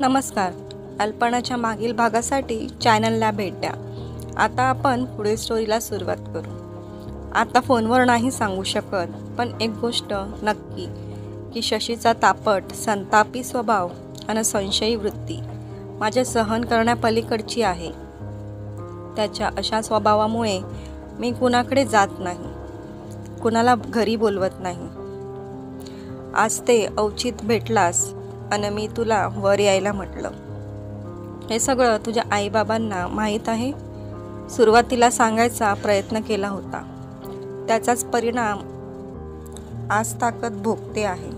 नमस्कार. अल्पनाच्या मागील भागासाठी चॅनलला भेट द्या. आता आपण पुढील स्टोरीला सुरुवात करू. आता फोनवर नाही सांगू शकत, पण एक गोष्ट नक्की की शशीचा तापट, संतापी स्वभाव आणि संशयी वृत्ती माझ्या सहन करण्यापलीकडची आहे. त्याच्या अशा स्वभावामुळे मी कुणाकडे जात नाही, कुणाला घरी बोलवत नाही. आज ते औचित भेटलास आणि मी तुला वर यायला म्हटलं. हे सगळं तुझ्या आईबाबांना माहीत आहे. सुरुवातीला सांगायचा प्रयत्न केला होता, त्याचाच परिणाम आज ताकद भोगते आहे.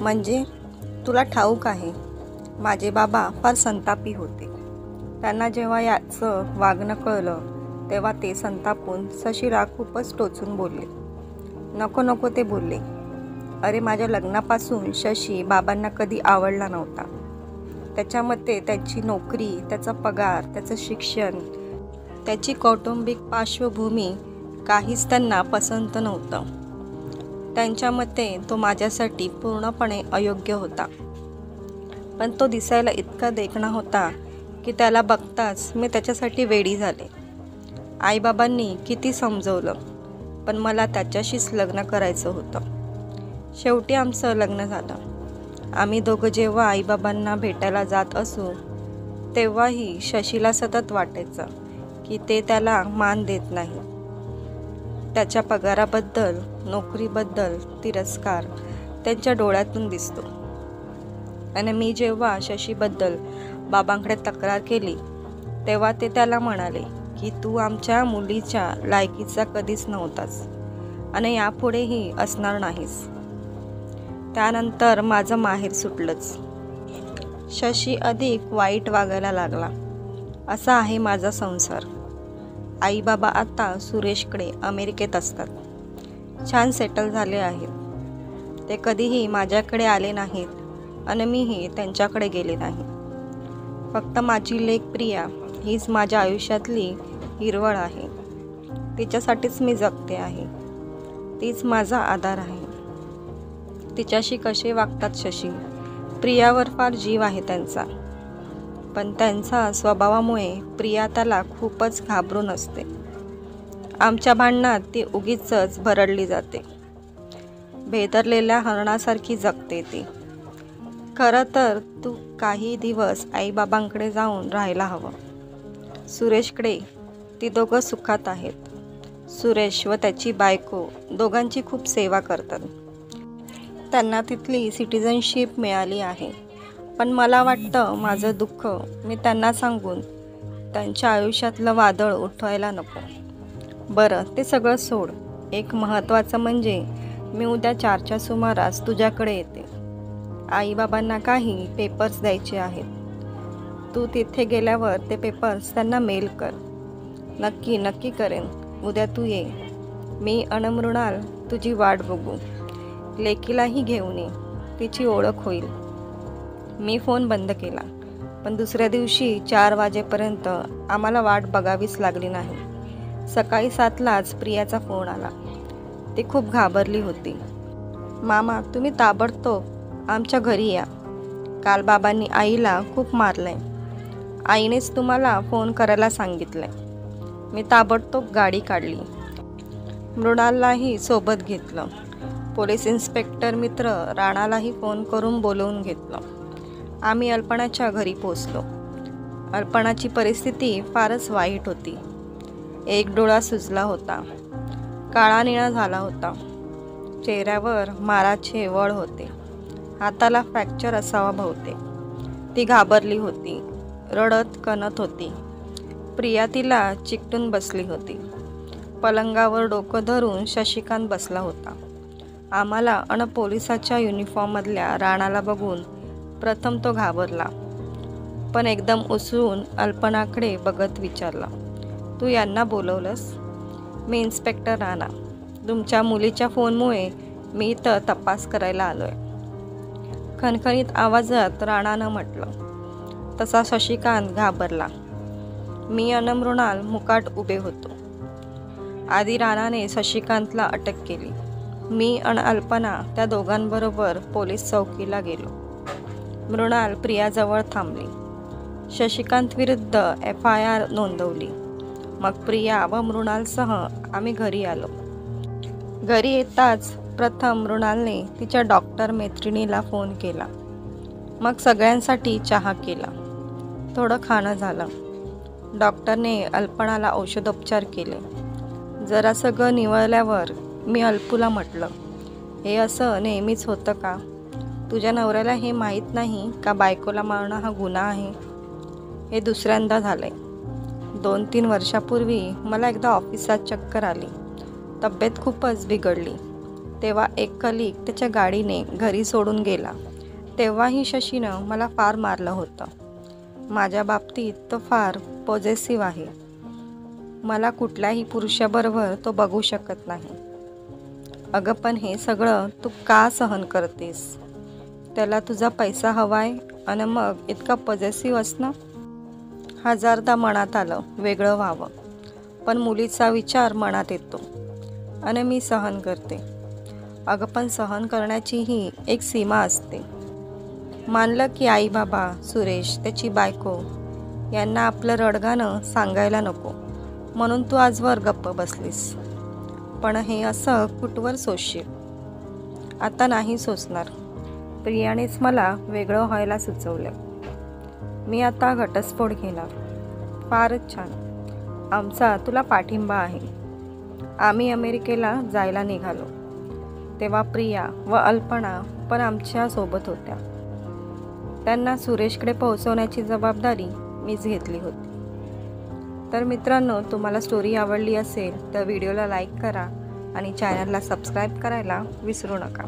म्हणजे तुला ठाऊक आहे, माझे बाबा फार संतापी होते. त्यांना जेव्हा याचं वागणं कळलं तेव्हा ते संतापून शशीला खूपच टोचून बोलले. नको नको ते बोलले. अरे, माझ्या लग्नापासून शशी बाबांना कधी आवडला नव्हता. त्याच्या मते त्याची नोकरी, त्याचा पगार, त्याचं शिक्षण, त्याची कौटुंबिक पार्श्वभूमी काहीच त्यांना पसंत नव्हतं. त्यांच्या मते तो माझ्यासाठी पूर्णपणे अयोग्य होता. पण तो दिसायला इतका देखणा होता की त्याला बघताच मी त्याच्यासाठी वेडी झाले. आईबाबांनी किती समजवलं, पण मला त्याच्याशीच लग्न करायचं होतं. शेवटी आमचं लग्न झालं. आम्ही दोघं जेव्हा आईबाबांना भेटायला जात असू तेव्हाही शशीला सतत वाटायचं की ते त्याला मान देत नाही. त्याच्या पगाराबद्दल, नोकरीबद्दल तिरस्कार त्यांच्या डोळ्यातून दिसतो. आणि मी जेव्हा शशीबद्दल बाबांकडे तक्रार केली तेव्हा ते त्याला म्हणाले की तू आमच्या मुलीच्या लायकीचा कधीच नव्हतास आणि यापुढेही असणार नाहीस. त्यानंतर माझं माहेर सुटलंच. शशी अधिक वाईट वागायला लागला. असा आहे माझा संसार. आई बाबा आता सुरेशकडे अमेरिकेत असतात. छान सेटल झाले आहेत. ते कधीही माझ्याकडे आले नाहीत आणि मीही त्यांच्याकडे गेले नाही. फक्त माझी लेक प्रिया हीच माझ्या आयुष्यातली हिरवळ आहे. तिच्यासाठीच मी जगते आहे. तीच माझा आधार आहे. तिच्याशी कसे वागतात शशी. प्रियावर फार जीव आहे त्यांचा, पण त्यांच्या स्वभावामुळे प्रिया त्याला खूपच घाबरून असते. आमच्या भांडणात ती उगीचच भरडली जाते. भेदरलेल्या हरणासारखी जगते ती. खरं तर तू काही दिवस आईबाबांकडे जाऊन राहायला हवं. सुरेशकडे. ती दोघं सुखात आहेत. सुरेश व त्याची बायको दोघांची खूप सेवा करतात. त्यांना तिथली सिटिझनशिप मिळाली आहे. पण मला वाटतं माझं दुःख मी त्यांना सांगून त्यांच्या आयुष्यातलं वादळ उठवायला नको. बरं, ते सगळं सोड. एक महत्त्वाचं म्हणजे मी उद्या 4च्या सुमारास तुझ्याकडे येते. आईबाबांना काही पेपर्स द्यायचे आहेत. तू तिथे गेल्यावर ते पेपर्स त्यांना मेल कर. नक्की करेन. उद्या तू ये. मी आणि मृणाल तुझी वाट बघू. लेकीलाही घेऊन ये. तिची ओळख होईल. मी फोन बंद केला. पण दुसऱ्या दिवशी 4 वाजेपर्यंत आम्हाला वाट बघावीच लागली नाही. सकाळी 7लाच प्रियाचा फोन आला. ती खूप घाबरली होती. मामा, तुम्ही ताबडतोब आमच्या घरी या. काल बाबांनी आईला खूप मारलंय. आईनेच तुम्हाला फोन करायला सांगितलंय. मी ताबडतोब गाडी काढली. मृणाललाही सोबत घेतलं. पोलीस इन्स्पेक्टर मित्र राणालाही फोन करून बोलवून घेतलं. आम्ही अल्पनाच्या घरी पोचलो. अल्पनाची परिस्थिती फारच वाईट होती. एक डोळा सुजला होता. काळा निळा झाला होता. चेहऱ्यावर माराचे वळ होते. हाताला फ्रॅक्चर असावा बहुतेक. ती घाबरली होती. रडत कणत होती. प्रिया तिला चिकटून बसली होती. पलंगावर डोकं धरून शशिकांत बसला होता. आम्हाला अन पोलिसाच्या युनिफॉर्ममधल्या राणाला बघून प्रथम तो घाबरला, पण एकदम उसळून अल्पनाकडे बघत विचारला, तू यांना बोलवलंस? मी इन्स्पेक्टर राणा. तुमच्या मुलीच्या फोनमुळे मी इथं तपास करायला आलोय. खणखणीत आवाजात राणानं म्हटलं. तसा शशिकांत घाबरला. मी अन मृणाल मुकाट उभे होतो. आधी राणाने शशिकांतला अटक केली. मी आणि अल्पना त्या दोघांबरोबर पोलीस चौकीला गेलो. मृणाल प्रियाजवळ थांबली. शशिकांत विरुद्ध FIR नोंदवली. मग प्रिया व मृणालसह आम्ही घरी आलो. घरी येताच प्रथम मृणालने तिच्या डॉक्टर मैत्रिणीला फोन केला. मग सगळ्यांसाठी चहा केला. थोडं खाणं झालं. डॉक्टरने अल्पणाला औषधोपचार केले. जरा सगळं निवळल्यावर मी अल्पूला म्हटलं, हे असं नेहमीच होतं का? तुझ्या नवऱ्याला हे माहीत नाही का बायकोला मारणं हा गुन्हा आहे? हे दुसऱ्यांदा झालंय. 2-3 वर्षापूर्वी मला एकदा ऑफिसात चक्कर आली. तब्येत खूपच बिघडली. तेव्हा एक कलीग त्याच्या गाडीने घरी सोडून गेला. तेव्हाही शशीनं मला फार मारलं होतं. माझ्या बाबतीत तो फार पॉझेसिव्ह आहे. मला कुठल्याही पुरुषाबरोबर तो बघू शकत नाही. अगं पण हे सगळं तू का सहन करतेस? त्याला तुझा पैसा हवाय आणि मग इतका पॉझेसिव्ह असणं? हजारदा मनात आलं वेगळं व्हावं, पण मुलीचा विचार मनात येतो आणि मी सहन करते. अगं पण सहन करण्याचीही एक सीमा असते. मानलं की आई बाबा, सुरेश, त्याची बायको यांना आपलं रडगाणं सांगायला नको म्हणून तू आजवर गप्प बसलीस. पण हे असं कुठवर सोसशील? आता नाही सोसणार. प्रियानेच मला वेगळं व्हायला सुचवलं. मी आता घटस्फोट घेणार. फारच छान. आमचा तुला पाठिंबा आहे. आम्ही अमेरिकेला जायला निघालो. तेव्हा प्रिया व अल्पना पण आमच्या सोबत होत्या. त्यांना सुरेशकडे पोहोचवण्याची जबाबदारी मीच घेतली होती. तर मित्रांनो, तुम्हाला स्टोरी आवडली असेल तर व्हिडिओला लाईक करा आणि चॅनलला सबस्क्राईब करायला विसरू नका.